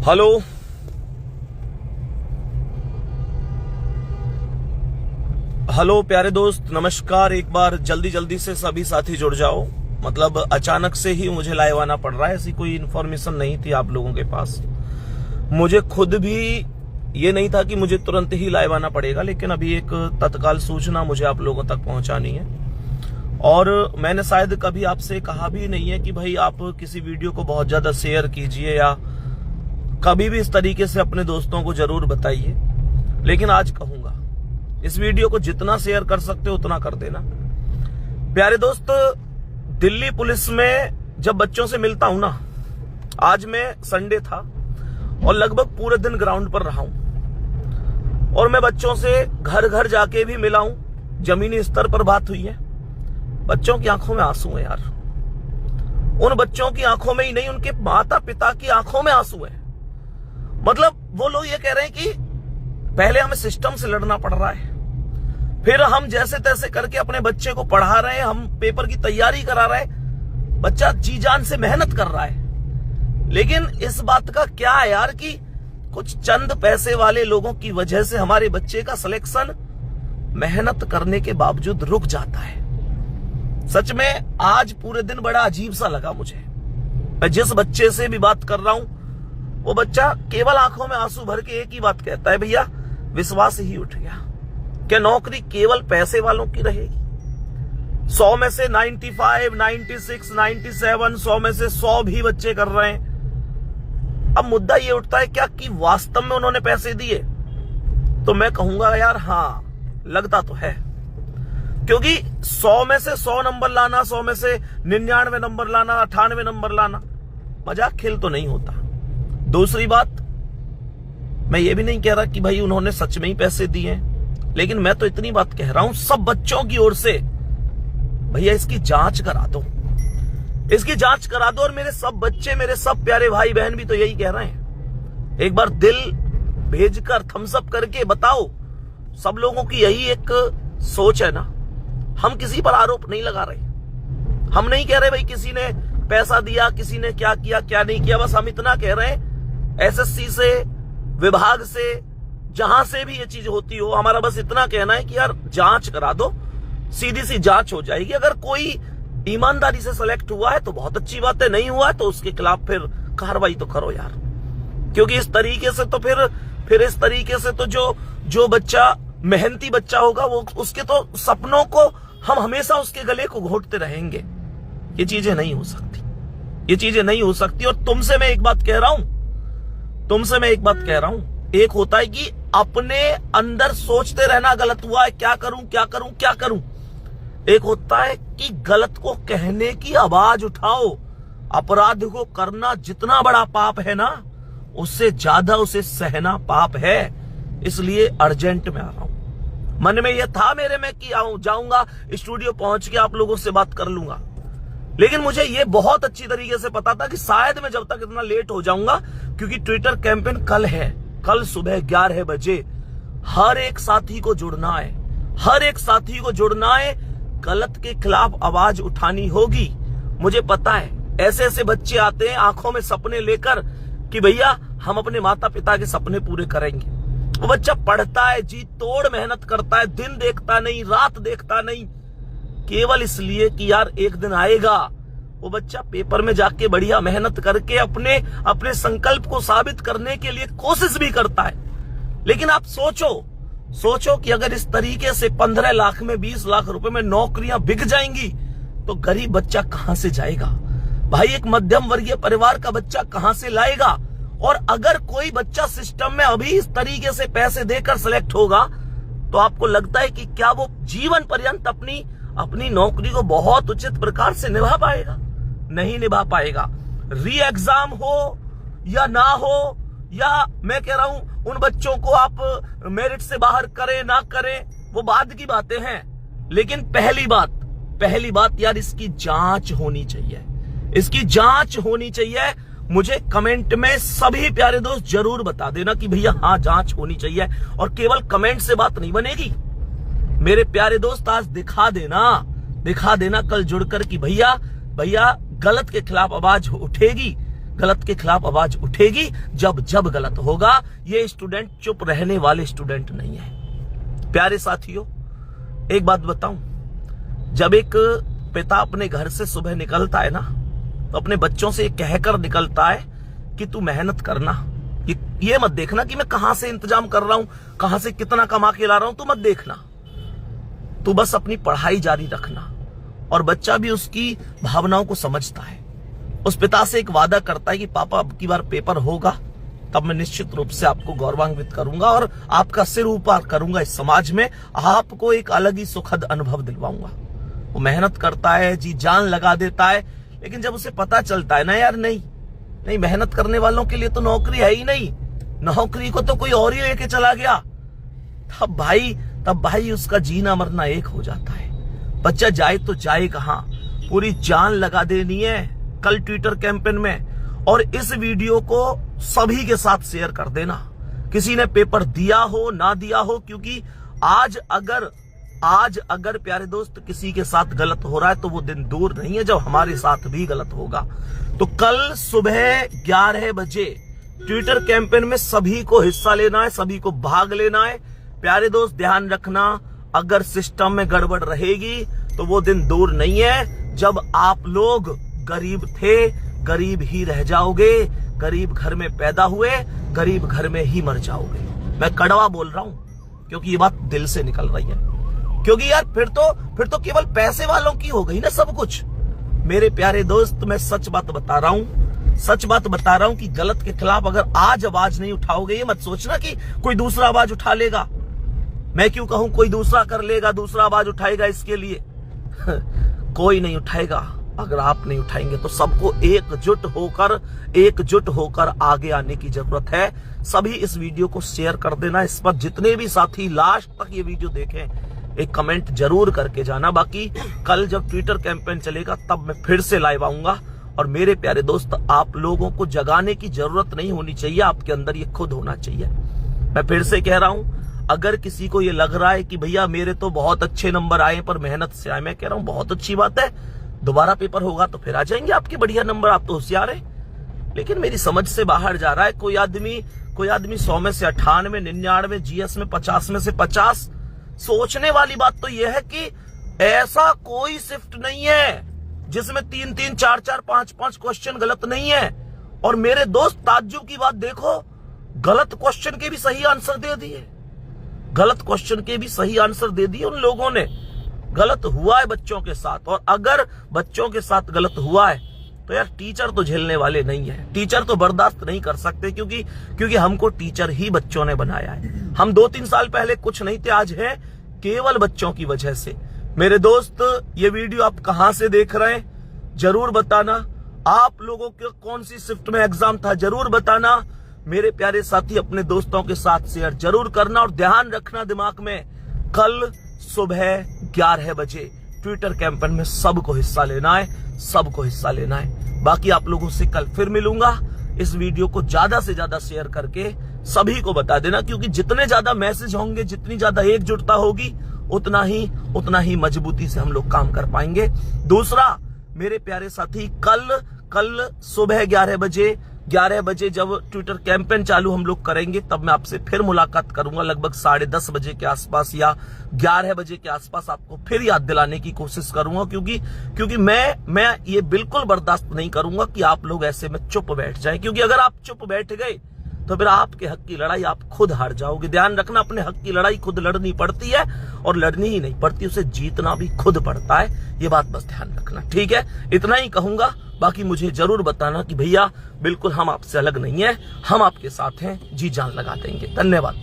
Hello hello प्यारे दोस्त, नमस्कार। एक बार जल्दी से सभी साथी जुड़ जाओ। मतलब अचानक से ही मुझे लाइव आना पड़ रहा है, ऐसी कोई इन्फॉर्मेशन नहीं थी आप लोगों के पास। मुझे खुद भी ये नहीं था कि मुझे तुरंत ही लाइव आना पड़ेगा, लेकिन अभी एक तत्काल सूचना मुझे आप लोगों तक पहुंचानी है। और मैंने शायद कभी आपसे कहा भी नहीं है कि भाई आप किसी वीडियो को बहुत ज्यादा शेयर कीजिए या कभी भी इस तरीके से अपने दोस्तों को जरूर बताइए, लेकिन आज कहूंगा इस वीडियो को जितना शेयर कर सकते हो उतना कर देना। प्यारे दोस्त, दिल्ली पुलिस में जब बच्चों से मिलता हूं ना, आज मैं संडे था और लगभग पूरे दिन ग्राउंड पर रहा हूं और मैं बच्चों से घर घर जाके भी मिला हूं, जमीनी स्तर पर बात हुई है। बच्चों की आंखों में आंसू है यार। उन बच्चों की आंखों में ही नहीं, उनके माता पिता की आंखों में आंसू है। मतलब वो लोग ये कह रहे हैं कि पहले हमें सिस्टम से लड़ना पड़ रहा है, फिर हम जैसे तैसे करके अपने बच्चे को पढ़ा रहे हैं, हम पेपर की तैयारी करा रहे हैं, बच्चा जी जान से मेहनत कर रहा है। लेकिन इस बात का क्या है यार कि कुछ चंद पैसे वाले लोगों की वजह से हमारे बच्चे का सिलेक्शन मेहनत करने के बावजूद रुक जाता है। सच में आज पूरे दिन बड़ा अजीब सा लगा मुझे। मैं जिस बच्चे से भी बात कर रहा हूं, वो बच्चा केवल आंखों में आंसू भर के एक ही बात कहता है, भैया विश्वास ही उठ गया। क्या नौकरी केवल पैसे वालों की रहेगी? 100 में से 95, 96, 97, 100 में से 100 भी बच्चे कर रहे हैं। अब मुद्दा ये उठता है क्या कि वास्तव में उन्होंने पैसे दिए? तो मैं कहूंगा यार हाँ, लगता तो है, क्योंकि 100 में से 100 नंबर लाना, 100 में से 99 नंबर लाना, 98 नंबर लाना मजाक खेल तो नहीं होता। दूसरी बात, मैं ये भी नहीं कह रहा कि भाई उन्होंने सच में ही पैसे दिए हैं, लेकिन मैं तो इतनी बात कह रहा हूं सब बच्चों की ओर से, भैया इसकी जांच करा दो, इसकी जांच करा दो। और मेरे सब बच्चे, मेरे सब प्यारे भाई बहन भी तो यही कह रहे हैं। एक बार दिल भेजकर थम्स अप करके बताओ। सब लोगों की यही एक सोच है ना। हम किसी पर आरोप नहीं लगा रहे, हम नहीं कह रहे भाई किसी ने पैसा दिया, किसी ने क्या किया क्या नहीं किया। बस हम इतना कह रहे हैं, एसएससी से, विभाग से, जहां से भी ये चीज होती हो, हमारा बस इतना कहना है कि यार जांच करा दो, सीधी सी जांच हो जाएगी। अगर कोई ईमानदारी से सेलेक्ट हुआ है तो बहुत अच्छी बात है, नहीं हुआ है तो उसके खिलाफ फिर कार्रवाई तो करो यार। क्योंकि इस तरीके से तो फिर इस तरीके से तो जो बच्चा मेहनती बच्चा होगा, वो उसके तो सपनों को हम हमेशा उसके गले को घोंटते रहेंगे। ये चीजें नहीं हो सकती, ये चीजें नहीं हो सकती। और तुमसे मैं एक बात कह रहा हूं, एक होता है कि अपने अंदर सोचते रहना गलत हुआ है, क्या करूं क्या करूं क्या करूं। एक होता है कि गलत को कहने की आवाज उठाओ। अपराध को करना जितना बड़ा पाप है ना, उससे ज्यादा उसे सहना पाप है। इसलिए अर्जेंट में आ रहा हूं। मन में यह था मेरे में कि जाऊंगा स्टूडियो, पहुंच के आप लोगों से बात कर लूंगा, लेकिन मुझे यह बहुत अच्छी तरीके से पता था कि शायद मैं जब तक इतना लेट हो जाऊंगा, क्योंकि ट्विटर कैंपेन कल है, कल सुबह 11 बजे। हर एक साथी को जुड़ना है, हर एक साथी को जुड़ना है। गलत के खिलाफ आवाज उठानी होगी। मुझे पता है ऐसे ऐसे बच्चे आते हैं आंखों में सपने लेकर कि भैया हम अपने माता पिता के सपने पूरे करेंगे। वो बच्चा पढ़ता है, जी तोड़ मेहनत करता है, दिन देखता नहीं, रात देखता नहीं, केवल इसलिए कि यार एक दिन आएगा। वो बच्चा पेपर में जाके बढ़िया मेहनत करके अपने संकल्प को साबित करने के लिए कोशिश भी करता है। लेकिन आप सोचो कि अगर इस तरीके से 15 लाख में, 20 लाख रुपए में नौकरियां बिक जाएंगी तो गरीब बच्चा कहां से जाएगा? भाई एक मध्यम वर्गीय परिवार का बच्चा कहां से लाएगा? और अगर कोई बच्चा सिस्टम में अभी इस तरीके से पैसे देकर सिलेक्ट होगा, तो आपको लगता है कि क्या वो जीवन पर्यंत अपनी नौकरी को बहुत उचित प्रकार से निभा पाएगा? नहीं निभा पाएगा। री एग्जाम हो या ना हो, या मैं कह रहा हूं उन बच्चों को आप मेरिट से बाहर करें ना करें, वो बाद की बातें हैं। लेकिन पहली बात यार, इसकी जांच होनी चाहिए, इसकी जांच होनी चाहिए। मुझे कमेंट में सभी प्यारे दोस्त जरूर बता देना कि भैया हाँ जांच होनी चाहिए। और केवल कमेंट से बात नहीं बनेगी मेरे प्यारे दोस्त, आज दिखा देना कल जुड़कर कि भैया गलत के खिलाफ आवाज उठेगी। गलत के खिलाफ आवाज उठेगी जब जब गलत होगा। ये स्टूडेंट चुप रहने वाले स्टूडेंट नहीं है। प्यारे साथियों, एक बात बताऊं, जब एक पिता अपने घर से सुबह निकलता है ना, तो अपने बच्चों से कहकर निकलता है कि तू मेहनत करना, ये मत देखना कि मैं कहां से इंतजाम कर रहा हूं, कहां से कितना कमा के ला रहा हूं, तू मत देखना, तू बस अपनी पढ़ाई जारी रखना। और बच्चा भी उसकी भावनाओं को समझता है। उस पिता से एक वादा करता है कि पापा अब की बार पेपर होगा, तब मैं निश्चित रूप से आपको गौरवान्वित करूंगा और आपका सिर ऊपर करूंगा इस समाज में, आपको एक अलग ही सुखद अनुभव दिलवाऊंगा। वो मेहनत करता है, जी जान लगा देता है, लेकिन जब उसे पता चलता है ना यार नहीं मेहनत करने वालों के लिए तो नौकरी है ही नहीं, नौकरी को तो कोई और ही लेके चला गया, तब भाई उसका जीना मरना एक हो जाता है। बच्चा जाए तो जाए कहां, पूरी जान लगा देनी है कल ट्विटर कैंपेन में। और इस वीडियो को सभी के साथ शेयर कर देना, किसी ने पेपर दिया हो ना दिया हो, क्योंकि आज अगर प्यारे दोस्त किसी के साथ गलत हो रहा है तो वो दिन दूर नहीं है जब हमारे साथ भी गलत होगा। तो कल सुबह 11 बजे ट्विटर कैंपेन में सभी को हिस्सा लेना है, सभी को भाग लेना है। प्यारे दोस्त ध्यान रखना, अगर सिस्टम में गड़बड़ रहेगी तो वो दिन दूर नहीं है जब आप लोग गरीब थे, गरीब ही रह जाओगे, गरीब घर में पैदा हुए, गरीब घर में ही मर जाओगे। मैं कड़वा बोल रहा हूं क्योंकि ये बात दिल से निकल रही है, क्योंकि यार फिर तो केवल पैसे वालों की हो गई ना सब कुछ। मेरे प्यारे दोस्त, मैं सच बात बता रहा हूं कि गलत के खिलाफ अगर आज आवाज नहीं उठाओगे, ये मत सोचना कि कोई दूसरा आवाज उठा लेगा। मैं क्यों कहूं कोई दूसरा कर लेगा, दूसरा आवाज उठाएगा इसके लिए कोई नहीं उठाएगा। अगर आप नहीं उठाएंगे तो सबको एकजुट होकर आगे आने की जरूरत है। सभी इस वीडियो को शेयर कर देना। इस पर जितने भी साथी लास्ट तक ये वीडियो देखें, एक कमेंट जरूर करके जाना। बाकी कल जब ट्विटर कैंपेन चलेगा तब मैं फिर से लाइव आऊंगा। और मेरे प्यारे दोस्त, आप लोगों को जगाने की जरूरत नहीं होनी चाहिए, आपके अंदर ये खुद होना चाहिए। मैं फिर से कह रहा हूं, अगर किसी को ये लग रहा है कि भैया मेरे तो बहुत अच्छे नंबर आए पर मेहनत से आए, मैं कह रहा हूं बहुत अच्छी बात है, दोबारा पेपर होगा तो फिर आ जाएंगे आपके बढ़िया नंबर, आप तो होशियार है। लेकिन मेरी समझ से बाहर जा रहा है। कोई आदमी 100 में से 98, 99, जीएस में 50 में से 50। सोचने वाली बात तो यह है कि ऐसा कोई शिफ्ट नहीं है जिसमें 3-3, 4-4, 5-5 क्वेश्चन गलत नहीं है। और मेरे दोस्त, ताज्जुब की बात देखो, गलत क्वेश्चन के भी सही आंसर दे दिए, गलत क्वेश्चन के भी सही आंसर दे दिए उन लोगों ने। गलत हुआ है बच्चों के साथ, और अगर बच्चों के साथ गलत हुआ है तो यार टीचर तो झेलने वाले नहीं है, टीचर तो बर्दाश्त नहीं कर सकते, क्योंकि हमको टीचर ही बच्चों ने बनाया है। हम 2-3 साल पहले कुछ नहीं थे, आज है केवल बच्चों की वजह से। मेरे दोस्त, ये वीडियो आप कहां से देख रहे हैं जरूर बताना। आप लोगों के कौन सी शिफ्ट में एग्जाम था जरूर बताना। मेरे प्यारे साथी, अपने दोस्तों के साथ शेयर जरूर करना। और ध्यान रखना दिमाग में, कल सुबह 11 बजे ट्विटर कैंपेन में सबको हिस्सा लेना है, बाकी आप लोगों से कल फिर मिलूंगा। इस वीडियो को ज्यादा से ज्यादा शेयर करके सभी को बता देना, क्योंकि जितने ज्यादा मैसेज होंगे, जितनी ज्यादा एकजुटता होगी, उतना ही मजबूती से हम लोग काम कर पाएंगे। दूसरा, मेरे प्यारे साथी, कल सुबह 11 बजे जब ट्विटर कैंपेन चालू हम लोग करेंगे, तब मैं आपसे फिर मुलाकात करूंगा लगभग 10:30 बजे के आसपास या 11 बजे के आसपास। आपको फिर याद दिलाने की कोशिश करूंगा, क्योंकि मैं ये बिल्कुल बर्दाश्त नहीं करूंगा कि आप लोग ऐसे में चुप बैठ जाएं, क्योंकि अगर आप चुप बैठ गए तो फिर आपके हक की लड़ाई आप खुद हार जाओगे। ध्यान रखना, अपने हक की लड़ाई खुद लड़नी पड़ती है, और लड़नी ही नहीं पड़ती, उसे जीतना भी खुद पड़ता है। ये बात बस ध्यान रखना, ठीक है? इतना ही कहूंगा। बाकी मुझे जरूर बताना कि भैया बिल्कुल हम आपसे अलग नहीं है, हम आपके साथ हैं, जी जान लगा देंगे। धन्यवाद।